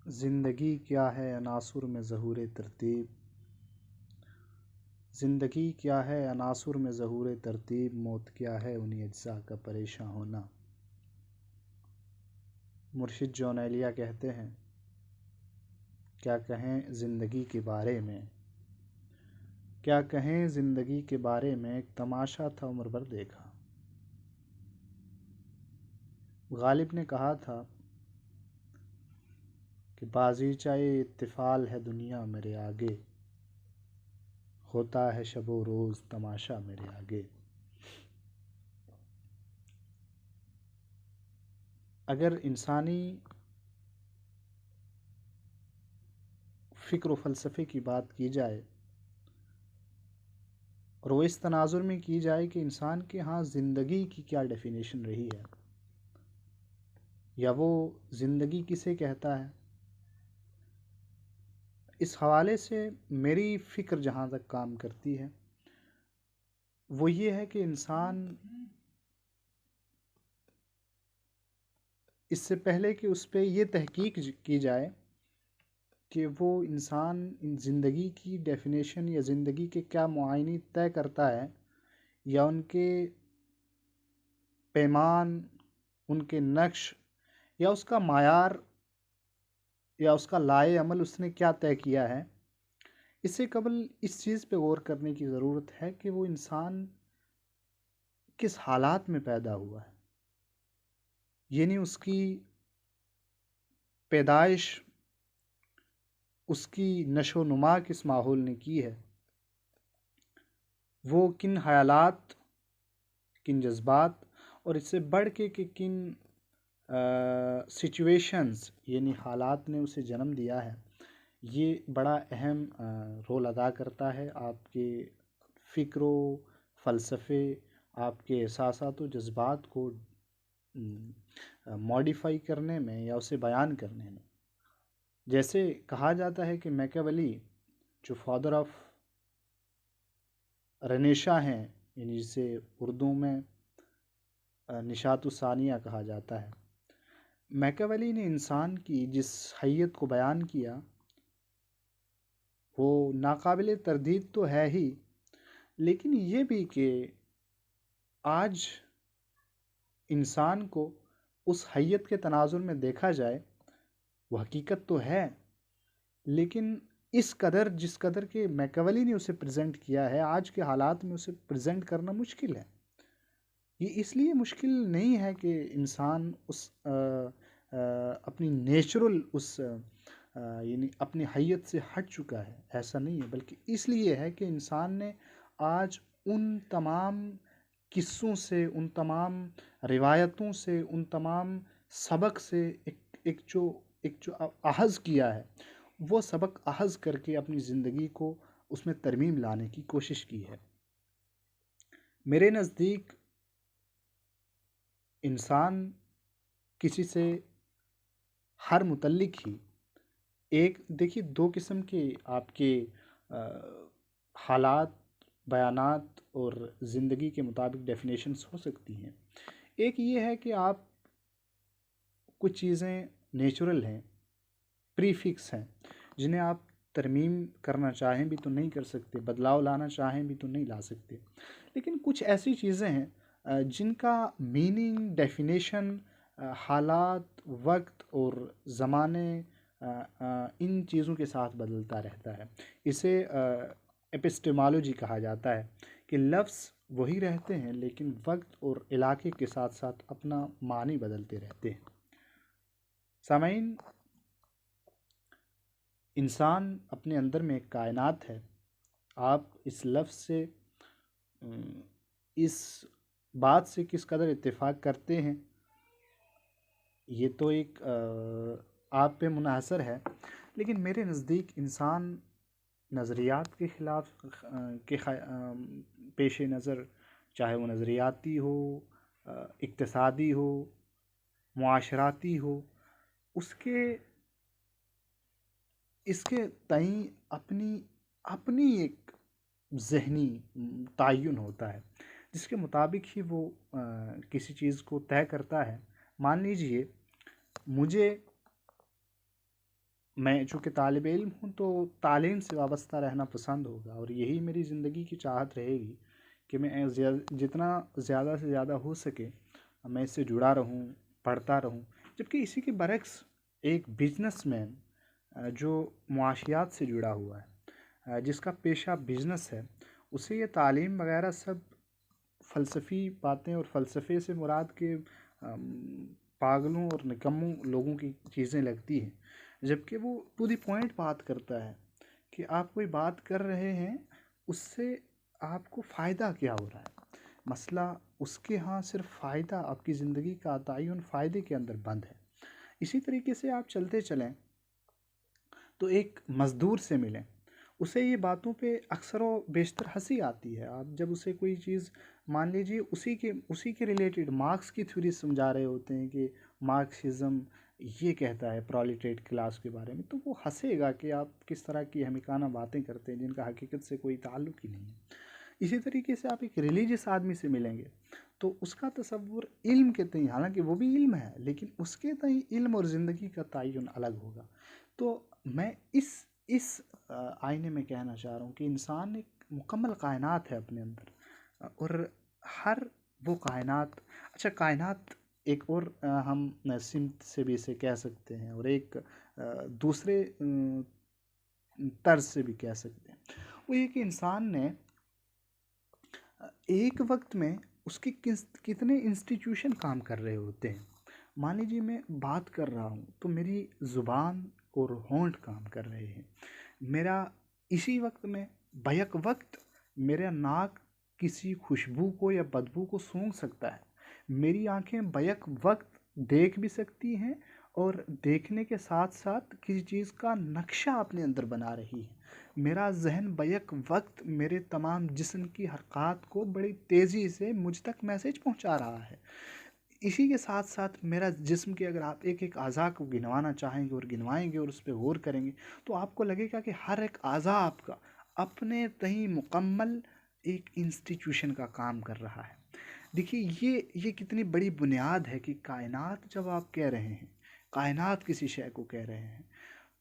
ज़िंदगी क्या है अनासुर में ज़हूर तरतीब। ज़िंदगी क्या है अनासुर में ज़हूर तरतीब। मौत क्या है उन्हीं अज्जा का परेशान होना। मुर्शिद जौन एलिया कहते हैं, क्या कहें ज़िंदगी के बारे में, क्या कहें ज़िंदगी के बारे में, एक तमाशा था उम्र भर देखा। गालिब ने कहा था कि बाज़ीचाए इत्तिफ़ाल है दुनिया मेरे आगे, होता है शबो रोज़ तमाशा मेरे आगे। अगर इंसानी फ़िक्र व फ़लसफ़े की बात की जाए और वो इस तनाजुर में की जाए कि इंसान के यहाँ ज़िंदगी की क्या डेफिनेशन रही है, या वो ज़िंदगी किसे कहता है, इस हवाले से मेरी फ़िक्र जहाँ तक काम करती है वो ये है कि इंसान इससे पहले कि उस पर ये तहकीक की जाए कि वो इंसान इन ज़िंदगी की डेफिनेशन या ज़िंदगी के क्या मुआयने तय करता है, या उनके पैमान, उनके नक्श, या उसका मायार या उसका लाए अमल उसने क्या तय किया है, इससे कबल इस चीज़ पे गौर करने की ज़रूरत है कि वो इंसान किस हालात में पैदा हुआ है। यानी उसकी पैदाइश, उसकी नशो नुमा किस माहौल ने की है, वो किन ख़यालात, किन जज्बात और इससे बढ़ के कि किन सिचुएशंस यानी हालात ने उसे जन्म दिया है, ये बड़ा अहम रोल अदा करता है आपके फ़िक्र फ़लसफ़े, आपके एहसासात व जज्बात को मॉडिफाई करने में या उसे बयान करने में। जैसे कहा जाता है कि मैकियावेली जो फादर ऑफ रेनेशा हैं, यानी जिसे उर्दू में निशात-उस-सानिया कहा जाता है, मैकियावेली ने इंसान की जिस हैयत को बयान किया वो नाकाबिले तरदीद तो है ही, लेकिन ये भी कि आज इंसान को उस हैयत के तनाजुर में देखा जाए, वो हकीकत तो है, लेकिन इस कदर जिस कदर के मैकियावेली ने उसे प्रेजेंट किया है, आज के हालात में उसे प्रेजेंट करना मुश्किल है। ये इसलिए मुश्किल नहीं है कि इंसान उस अपनी नेचुरल उस यानी अपनी हैयत से हट चुका है, ऐसा नहीं है, बल्कि इसलिए है कि इंसान ने आज उन तमाम किस्सों से, उन तमाम रिवायतों से, उन तमाम सबक से एक जो अहज़ किया है, वो सबक अहज़ करके अपनी ज़िंदगी को उसमें तरमीम लाने की कोशिश की है। मेरे नज़दीक इंसान किसी से हर मुतल्लिक ही एक देखिए 2 किस्म के आपके हालात, बयानात और ज़िंदगी के मुताबिक डेफिनेशंस हो सकती हैं। एक ये है कि आप कुछ चीज़ें नेचुरल हैं, प्रीफिक्स हैं, जिन्हें आप तरमीम करना चाहें भी तो नहीं कर सकते, बदलाव लाना चाहें भी तो नहीं ला सकते। लेकिन कुछ ऐसी चीज़ें हैं जिनका मीनिंग, डेफिनेशन हालात, वक्त और ज़माने इन चीज़ों के साथ बदलता रहता है। इसे एपिस्टेमोलॉजी कहा जाता है कि लफ्ज़ वही रहते हैं लेकिन वक्त और इलाके के साथ साथ अपना मानी बदलते रहते हैं। सामाईन, इंसान अपने अंदर में एक कायनात है। आप इस लफ्ज़ से इस बात से किस कदर इत्तेफाक करते हैं, ये तो एक आप पे मुनहसर है, लेकिन मेरे नज़दीक इंसान नज़रियात के ख़िलाफ़ के पेश नज़र, चाहे वो नज़रियाती हो, इक़्तिसादी हो, मुआशराती हो, उसके इसके तईं अपनी अपनी एक ज़हनी तयन होता है जिसके मुताबिक ही वो किसी चीज़ को तय करता है। मान लीजिए मुझे मैं चूँकि तालिब इल्म हूँ तो तालीम से वाबस्ता रहना पसंद होगा, और यही मेरी ज़िंदगी की चाहत रहेगी कि मैं जितना ज़्यादा से ज़्यादा हो सके मैं इससे जुड़ा रहूँ, पढ़ता रहूँ। जबकि इसी के बरक्स एक बिजनेसमैन जो मुआशियात से जुड़ा हुआ है, जिसका पेशा बिजनेस है, उसे ये तालीम वगैरह सब फ़लसफ़ी बातें, और फ़लसफ़े से मुराद के पागलों और निकम्मों लोगों की चीज़ें लगती हैं। जबकि वो टू द पॉइंट बात करता है कि आप कोई बात कर रहे हैं, उससे आपको फ़ायदा क्या हो रहा है। मसला उसके यहाँ सिर्फ फ़ायदा, आपकी ज़िंदगी का तयन फ़ायदे के अंदर बंद है। इसी तरीके से आप चलते चलें तो एक मज़दूर से मिलें, उसे ये बातों पे अक्सर व बेशतर हँसी आती है। आप जब उसे कोई चीज़, मान लीजिए उसी के रिलेटेड मार्क्स की थ्योरी समझा रहे होते हैं कि मार्क्सिज्म ये कहता है प्रोलेटेरिएट क्लास के बारे में, तो वो हँसेगा कि आप किस तरह की हमीकाना बातें करते हैं जिनका हकीकत से कोई ताल्लुक ही नहीं है। इसी तरीके से आप एक रिलीजियस आदमी से मिलेंगे तो उसका तसव्वुर इल्म के तई, हालांकि वो भी इल्म है, लेकिन उसके तई इल्म और ज़िंदगी का तयन अलग होगा। तो मैं इस आईने में कहना चाह रहा हूँ कि इंसान एक मुकम्मल कायनात है अपने अंदर, और हर वो कायनात, अच्छा कायनात एक और हम सिमत से भी इसे कह सकते हैं, और एक दूसरे तर्ज से भी कह सकते हैं। वो ये कि इंसान ने एक वक्त में उसके कितने इंस्टीट्यूशन काम कर रहे होते हैं। मान लीजिए मैं बात कर रहा हूँ तो मेरी ज़ुबान और होंठ काम कर रहे हैं। मेरा इसी वक्त में बैक वक्त मेरा नाक किसी खुशबू को या बदबू को सूंघ सकता है। मेरी आंखें बैक वक्त देख भी सकती हैं, और देखने के साथ साथ किसी चीज़ का नक्शा अपने अंदर बना रही है। मेरा ज़हन बैक वक्त मेरे तमाम जिस्म की हरकत को बड़ी तेज़ी से मुझ तक मैसेज पहुंचा रहा है। इसी के साथ साथ मेरा जिस्म के, अगर आप एक एक अज़ा को गिनवाना चाहेंगे और गिनवाएंगे और उस पर गौर करेंगे तो आपको लगेगा कि हर एक अज़ा आपका अपने तहीं मुकम्मल एक इंस्टीट्यूशन का काम कर रहा है। देखिए ये कितनी बड़ी बुनियाद है कि कायनात जब आप कह रहे हैं, कायनात किसी शय को कह रहे हैं,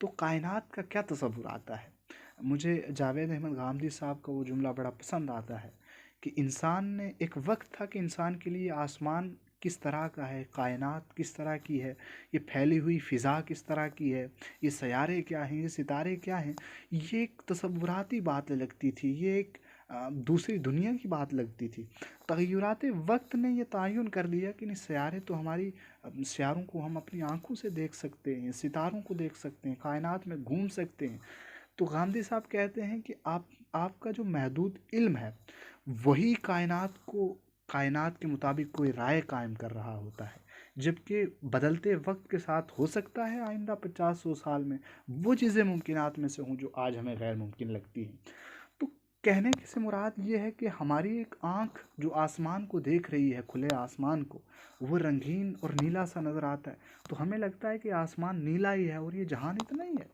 तो कायनात का क्या तसव्वुर आता है। मुझे जावेद अहमद गामदी साहब का वो जुमला बड़ा पसंद आता है कि इंसान ने, एक वक्त था कि इंसान के लिए आसमान किस तरह का है, कायनात किस तरह की है, ये फैली हुई फ़िज़ा किस तरह की है, ये सयारे क्या हैं, ये सितारे क्या हैं, ये एक तसव्वुराती बात लगती थी, ये एक दूसरी दुनिया की बात लगती थी। तग़य्युरात वक्त ने ये तयन कर लिया कि नहीं, सयारे तो हमारी, सियारों को हम अपनी आंखों से देख सकते हैं, सितारों को देख सकते हैं, कायनात में घूम सकते हैं। तो गांधी साहब कहते हैं कि आपका जो महदूद इल्म है वही कायनात के मुताबिक कोई राय कायम कर रहा होता है। जबकि बदलते वक्त के साथ हो सकता है आइंदा 50-100 साल में वो चीज़ें मुमकिनात में से हों जो आज हमें गैर मुमकिन लगती हैं। तो कहने की से मुराद ये है कि हमारी एक आँख जो आसमान को देख रही है, खुले आसमान को, वो रंगीन और नीला सा नज़र आता है, तो हमें लगता है कि आसमान नीला ही है और ये जहान इतना ही है।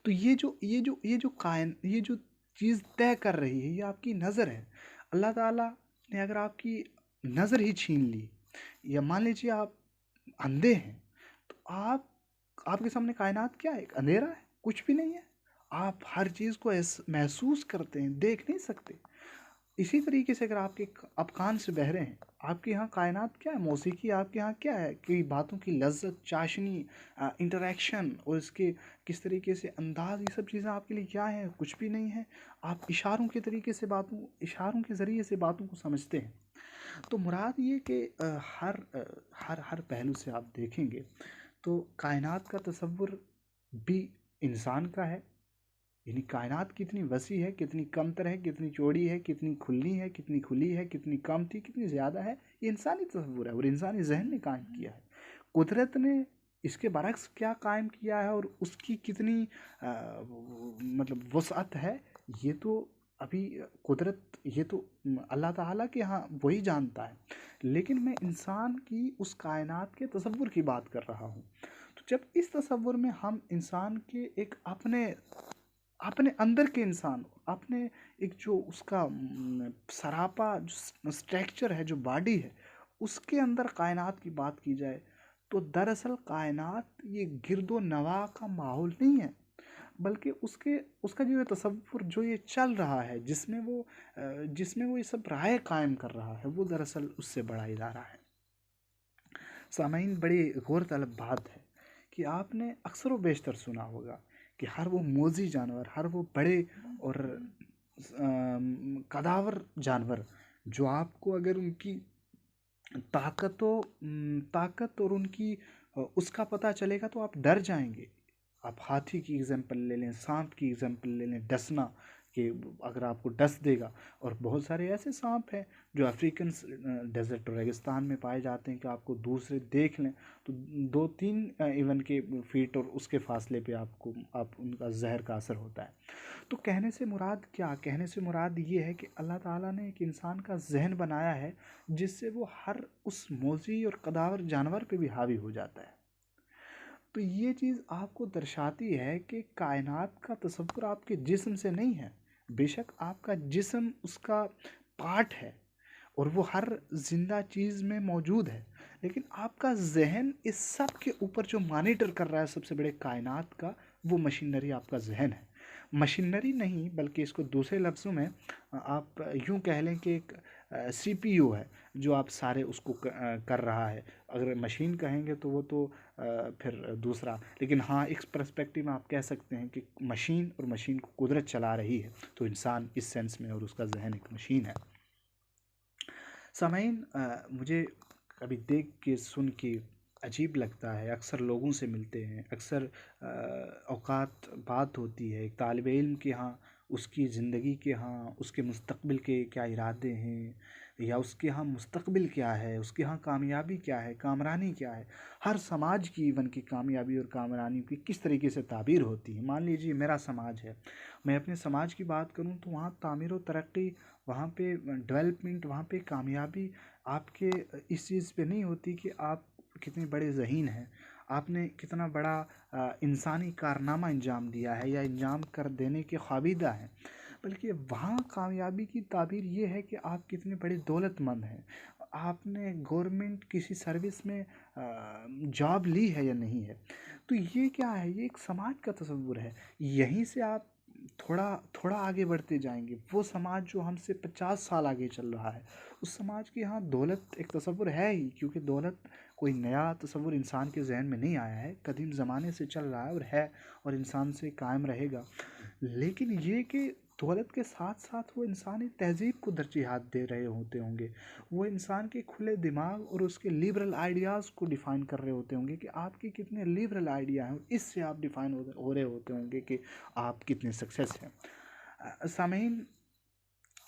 तो ये जो चीज़ तय कर रही है, ये आपकी नज़र है। अल्लाह ताला ने अगर आपकी नज़र ही छीन ली, या मान लीजिए आप अंधे हैं, तो आपके सामने कायनात क्या है? एक अंधेरा है, कुछ भी नहीं है। आप हर चीज़ को महसूस करते हैं, देख नहीं सकते। इसी तरीके से अगर आपके आप कान से बहरे हैं, आपके यहाँ कायनात क्या है, मौसीकी आपके यहाँ क्या है कि बातों की लज्जत, चाशनी, इंटरेक्शन और इसके किस तरीके से अंदाज, ये सब चीज़ें आपके लिए क्या हैं? कुछ भी नहीं है। आप इशारों के तरीके से इशारों के ज़रिए से बातों को समझते हैं। तो मुराद ये कि हर पहलू से आप देखेंगे तो कायनात का तसव्वुर भी इंसान का है। यानी कायनात कितनी वसी है, कितनी कमतर है, कितनी चौड़ी है, कितनी खुली है, कितनी खुली है, कितनी कम थी, कितनी ज़्यादा है, ये इंसानी तसव्वुर है और इंसानी जहन ने कायम किया है। कुदरत ने इसके बरक्स क्या कायम किया है और उसकी कितनी मतलब वसअत है, ये तो अभी कुदरत, ये तो अल्लाह ताला के यहाँ वही जानता है। लेकिन मैं इंसान की उस कायनात के तसव्वुर की बात कर रहा हूँ। तो जब इस तसव्वुर में हम इंसान के एक अपने अपने अंदर के इंसान, अपने एक जो उसका सरापा जो स्ट्रक्चर है, जो बॉडी है, उसके अंदर कायनात की बात की जाए तो दरअसल कायनात ये गिरदो नवा का माहौल नहीं है, बल्कि उसके उसका जो ये तसव्वुर जो ये चल रहा है, जिसमें वो ये सब राय कायम कर रहा है, वो दरअसल उससे बड़ा इदारा है। सामाइन, बड़ी गौरतलब बात है कि आपने अक्सर व बेशतर सुना होगा कि हर वो मोज़ी जानवर, हर वो बड़े और कदावर जानवर जो आपको अगर उनकी ताकत और उनकी उसका पता चलेगा तो आप डर जाएंगे। आप हाथी की एग्जांपल ले लें, सांप की एग्जांपल ले लें, डसना कि अगर आपको डस देगा। और बहुत सारे ऐसे सांप हैं जो अफ्रीकन डेजर्ट और रेगिस्तान में पाए जाते हैं कि आपको दूसरे देख लें तो 2-3 इवन के फीट और उसके फासले पे आप उनका जहर का असर होता है। तो कहने से मुराद क्या, कहने से मुराद ये है कि अल्लाह ताला ने एक इंसान का जहन बनाया है जिससे वो हर उस मोज़ी और कदावर जानवर पे भी हावी हो जाता है। तो ये चीज़ आपको दर्शाती है कि कायनात का तसव्वुर आपके जिस्म से नहीं है। बेशक आपका जिस्म उसका पार्ट है और वो हर जिंदा चीज़ में मौजूद है, लेकिन आपका जहन इस सब के ऊपर जो मॉनिटर कर रहा है सबसे बड़े कायनात का, वो मशीनरी आपका जहन है। मशीनरी नहीं, बल्कि इसको दूसरे लफ्ज़ों में आप यूँ कह लें कि एक सीपीयू है जो आप सारे उसको कर रहा है। अगर मशीन कहेंगे तो वो तो फिर दूसरा, लेकिन हाँ, एक पर्सपेक्टिव में आप कह सकते हैं कि मशीन और मशीन को कुदरत चला रही है, तो इंसान इस सेंस में और उसका जहन एक मशीन है। सामाइन, मुझे कभी देख के सुन के अजीब लगता है, अक्सर लोगों से मिलते हैं, अक्सर औकात बात होती है एक तालिब इल्म के यहाँ, उसकी ज़िंदगी के यहाँ, उसके मुस्तक़बिल के क्या इरादे हैं, या उसके यहाँ मुस्तक़बिल क्या है, उसके यहाँ कामयाबी क्या है, कामरानी क्या है। हर समाज की इवन की कामयाबी और कामरानी की किस तरीके से ताबीर होती है। मान लीजिए मेरा समाज है, मैं अपने समाज की बात करूँ तो वहाँ तामीर व तरक्की, वहाँ पे डेवलपमेंट, वहाँ पे कामयाबी आपके इस चीज़ पे नहीं होती कि आप कितने बड़े ज़हीन हैं, आपने कितना बड़ा इंसानी कारनामा अंजाम दिया है या अंजाम कर देने के ख्वाबीदा हैं, बल्कि वहाँ कामयाबी की ताबीर ये है कि आप कितने बड़े दौलतमंद हैं, आपने गवर्नमेंट किसी सर्विस में जॉब ली है या नहीं है। तो ये क्या है, ये एक समाज का तस्वुर है। यहीं से आप थोड़ा थोड़ा आगे बढ़ते जाएंगे, वो समाज जो हमसे 50 साल आगे चल रहा है, उस समाज के यहाँ दौलत एक तस्वुर है ही, क्योंकि दौलत कोई नया तस्वुर इंसान के जहन में नहीं आया है, कदीम ज़माने से चल रहा है और इंसान से कायम रहेगा। लेकिन ये कि दौलत के साथ साथ वो इंसानी तहजीब को तरजीहात दे रहे होते होंगे, वो इंसान के खुले दिमाग और उसके लिबरल आइडियाज़ को डिफ़ाइन कर रहे होते होंगे कि आपके कितने लिबरल आइडिया हैं, और इससे आप डिफ़ाइन हो रहे होते होंगे कि आप कितने सक्सेस हैं। सामीन,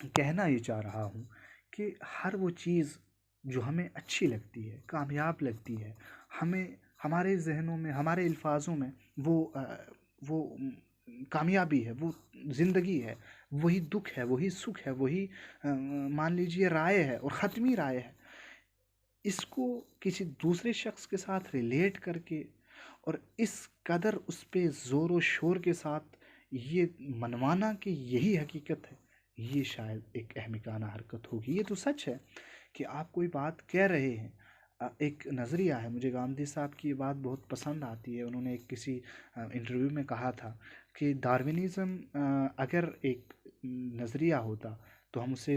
कहना ये चाह रहा हूँ कि हर वो चीज़ जो हमें अच्छी लगती है, कामयाब लगती है, हमें हमारे जहनों में, हमारे अल्फाजों में वो कामयाबी है, वो ज़िंदगी है, वही दुख है, वही सुख है, वही मान लीजिए राय है और ख़त्मी राय है। इसको किसी दूसरे शख्स के साथ रिलेट करके और इस कदर उस पे ज़ोर व शोर के साथ ये मनवाना कि यही हकीकत है, ये शायद एक अहमकाना हरकत होगी। ये तो सच है कि आप कोई बात कह रहे हैं, एक नज़रिया है। मुझे गांधी साहब की ये बात बहुत पसंद आती है। उन्होंने एक किसी इंटरव्यू में कहा था कि डार्विनिज़्म अगर एक नज़रिया होता तो हम उसे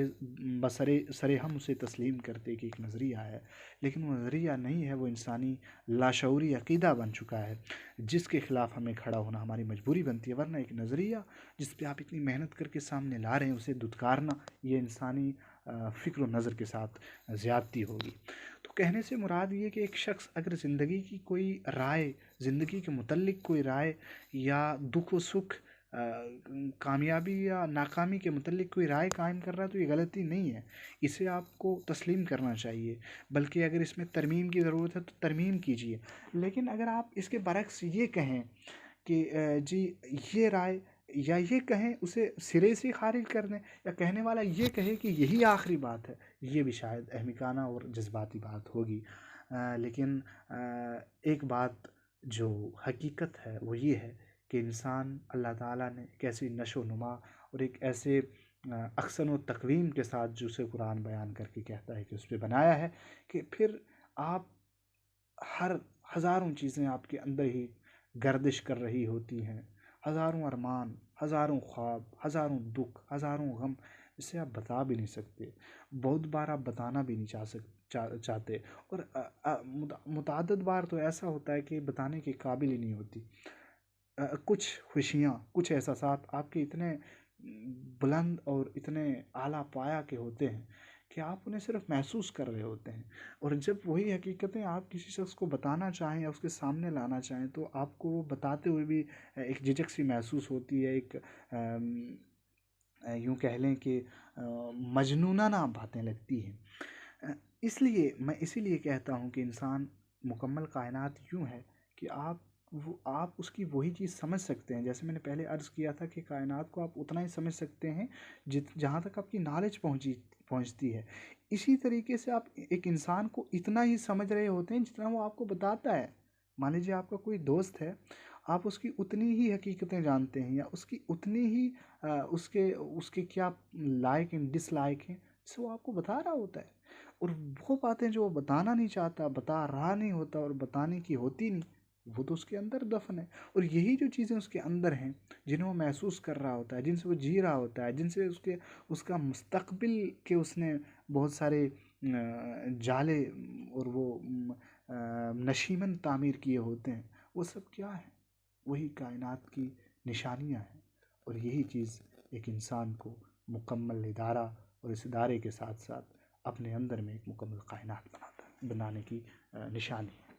बसरे सरे हम उसे तस्लीम करते कि एक नज़रिया है, लेकिन वो नज़रिया नहीं है, वो इंसानी लाशऊरी अकीदा बन चुका है जिसके ख़िलाफ़ हमें खड़ा होना हमारी मजबूरी बनती है। वरना एक नज़रिया जिस पे आप इतनी मेहनत करके सामने ला रहे हैं, उसे दुत्कारना ये इंसानी फ़िक्र व नज़र के साथ ज़्यादती होगी। तो कहने से मुराद ये कि एक शख्स अगर ज़िंदगी की कोई राय, ज़िंदगी के मुतल्लिक़ कोई राय या दुख व सुख, कामयाबी या नाकामी के मुतल्लिक़ कोई राय कायम कर रहा है, तो ये गलती नहीं है, इसे आपको तस्लीम करना चाहिए। बल्कि अगर इसमें तरमीम की ज़रूरत है तो तरमीम कीजिए। लेकिन अगर आप इसके बरक्स ये कहें कि जी ये राय, या ये कहें उसे सिरे से खारिज कर दें, या कहने वाला ये कहे कि यही आखिरी बात है, ये भी शायद अहमकाना और जज्बाती बात होगी। लेकिन एक बात जो हकीकत है वो ये है कि इंसान अल्लाह ताला ने एक ऐसी नशो नुमा और एक ऐसे अक्सन व तकवीम के साथ जो उसे कुरान बयान करके कहता है कि उस पर बनाया है कि फिर आप हर हज़ारों चीज़ें आपके अंदर ही गर्दिश कर रही होती हैं, हज़ारों अरमान, हज़ारों ख्वाब, हज़ारों दुख, हज़ारों गम, जिसे आप बता भी नहीं सकते। बहुत बार आप बताना भी नहीं चाहते, और मुतअद्दिद बार तो ऐसा होता है कि बताने के काबिल ही नहीं होती। कुछ खुशियाँ, कुछ एहसासात आपके इतने बुलंद और इतने आला पाया के होते हैं कि आप उन्हें सिर्फ महसूस कर रहे होते हैं, और जब वही हकीकतें आप किसी शख्स को बताना चाहें या उसके सामने लाना चाहें तो आपको वो बताते हुए भी एक झिझक सी महसूस होती है, एक यूँ कह लें कि मजनूनाना बातें लगती हैं। इसलिए मैं इसीलिए कहता हूँ कि इंसान मुकम्मल कायनात यूँ है कि आप उसकी वही चीज़ समझ सकते हैं। जैसे मैंने पहले अर्ज़ किया था कि कायनात को आप उतना ही समझ सकते हैं जहाँ तक आपकी नॉलेज पहुँचती है। इसी तरीके से आप एक इंसान को इतना ही समझ रहे होते हैं जितना वो आपको बताता है। मान लीजिए आपका कोई दोस्त है, आप उसकी उतनी ही हकीकतें जानते हैं या उसकी उतनी ही उसके उसके क्या लाइक एंड डिसलाइक हैं, जिसे वो आपको बता रहा होता है। और वो बातें जो वो बताना नहीं चाहता, बता रहा नहीं होता और बताने की होती नहीं, वो तो उसके अंदर दफन है। और यही जो चीज़ें उसके अंदर हैं, जिन्हें वो महसूस कर रहा होता है, जिनसे वो जी रहा होता है, जिनसे उसका मुस्तकबिल के उसने बहुत सारे जाले और वो नशीमन तामीर किए होते हैं, वो सब क्या है? वही कायनात की निशानियाँ हैं। और यही चीज़ एक इंसान को मुकम्मल इदारा, और इस इदारे के साथ साथ अपने अंदर में एक मुकम्मल कायनात बनाने की निशानी है।